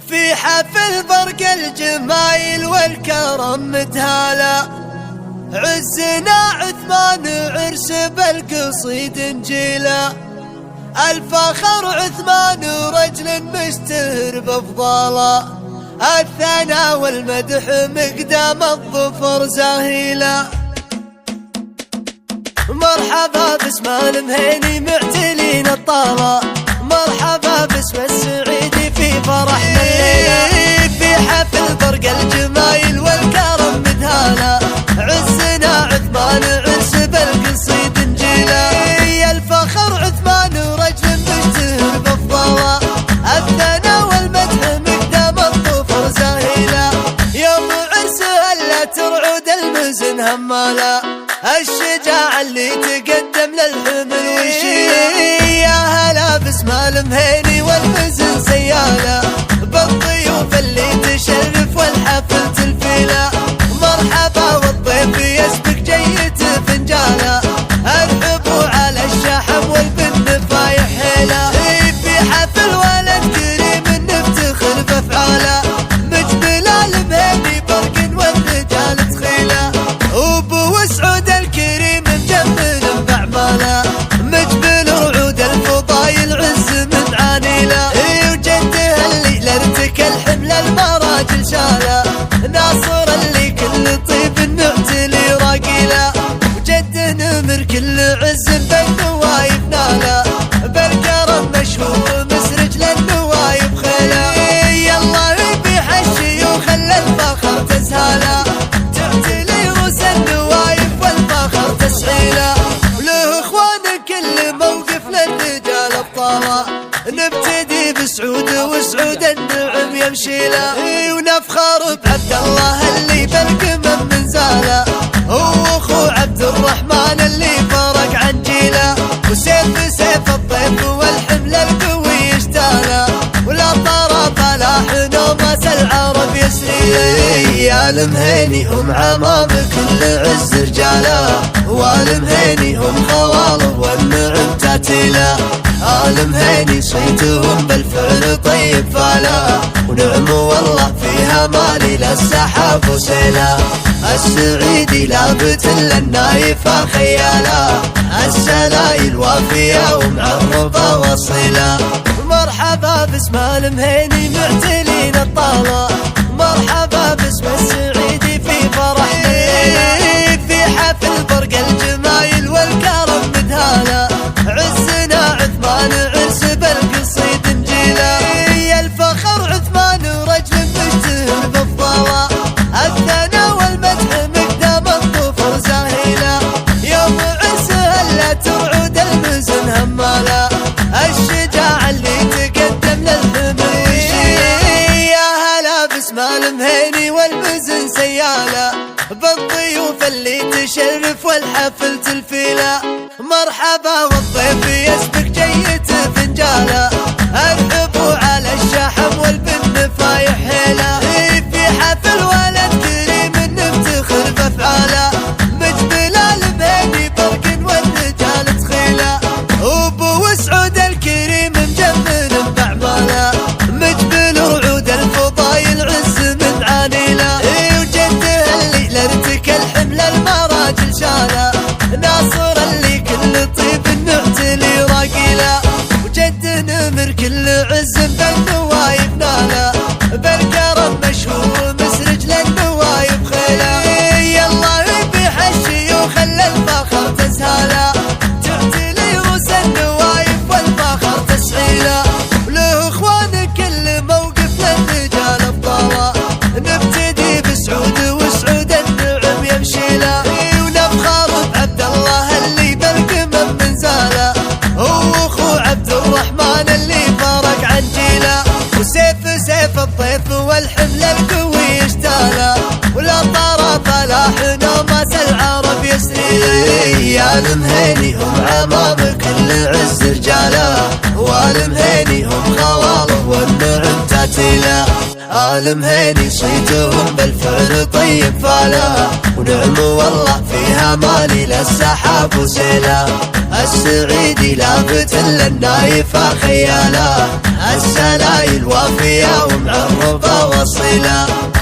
في حفل برق الجمايل والكرم متهالى، عزنا عثمان عرس بالقصيد انجيلا، الفخر عثمان رجل مشتهر بافضاله، الثناء والمدح مقدام الظفر زاهيلا. مرحبا باسم المهيني معتلين الطالة، مرحبا باسم السعيدي في فرحنا الليلة، في حفل برق الجمايل والكرم مذهالة، عزنا عثمان عرس بالقصيد انجيلا، الفخر عثمان رجل مشتهر بافضاله، الثناء والمدح مقدام الظفر زاهيلا، يوم عرسه الا ترعد المزن همالا، الشجاع اللي تقدم للحمل ويشيل، يا هلا باسم المهيني والمزن سيالة، بالضيوف اللي تشرف والحفل تلفيلة، مرحبا والضيف يسبق جيت فنجالة، ارحبوا على الشحم والبن فايح حيلة، في حفل ولد كريم نفتخر بافعاله، مجبل المهيني برق والرجال تخيله، وابو سعود الكريم مجمل باعماله، مجبل وعود الفضايل عز من عانيله، وجده اللي لارتك الحمل المراجل شاله، ناصر اللي كل طيب النعتلي راقيله، وجده نمر كل عز بالنوايب ناله، بالكرم مشهور مسرج للنوايب خيله، يلا يبيح الشيوخ اللي الفخر تسهاله، تعتلي روس النوايب والفخر تسعيله، وله اخوان كل موقف للرجال ابطاله، نبتدي بسعود وسعود النعم يمشي له، ونفخر بعبد الله اللي بالقمم من زاله، هو اخو عبد الرحمن اللي فرق عن جيله، وسيف سيف الضيف والحمل القوي يشتاله، ولا طرف لا حنومس العرب يسري، يا المهيني هم عمام كل عز رجاله، والمهيني هم خواله والنعم تاتيله، المهيني صيتهم بالفعل طيب فالا، ونعم والله فيها مالي للسحاب وسيلا، السعيدي لابت للنايفة خيالا، السلايل وافية ومعربة وصيلة، مرحبا باسم المهيني معتلين الطالة، مرحبا باسم السعيدي في فرحنا الليلة، في حفل برق الجمايل والكرم مذهالة، عزنا عثمان عرس بالقصيد انجيلا، الفخر عثمان رجل مشتهر بافضاله، الثناء والمدح مقدام الظفر زاهيلا، يوم عرسه الا ترعد المزن هماله، الشجاع اللي تقدم للحمل ويشيل، يا هلا باسم المهيني والمزن سياله، بالضيوف اللي تشرف والحفل تلفيله، مرحبا والضيف يسبق جيت فنجاله، ارحبوا على الشحم والبن فايح حيله، في حفل ولد كريم نفتخر بافعاله، مجبل المهيني برق والرجال تخيله، وابو سعود الكريم مجمل باعماله، مجبل وعود الفضايل عز من عانيله، وجده اللي لارتك الحمل المراجل شاله، ناصر اللي كل طيب النعتلي راقيله، وجده نمر كل عز بالنوايب ناله، بالكرم مشهور مسرج للنوايب خيله، يلا يبيح الشيوخ اللي الفخر تسهاله، تعتلي روس النوايب والفخر تسعيله، وله اخوان كل موقف للرجال ابطاله، نبتدي بسعود وسعود النعم يمشي له، ونفخر بعبد الله اللي بالقمم من زاله، هو اخو عبد الرحمن اللي فرق عن جيله، وسيف سيف الضيف والحمل القوي يشتاله، ولا طرف لا حنومس العرب يسري، يا المهيني هم عمام كل عز رجاله، والمهيني هم خواله والنعم تاتيله، المهيني صيتهم بالفعل طيب فالا، ونعم والله فيها مالي للسحاب وسيلا، السعيدي لابت للنايفة خيالا، السلايل وافية ومعربة والصلة.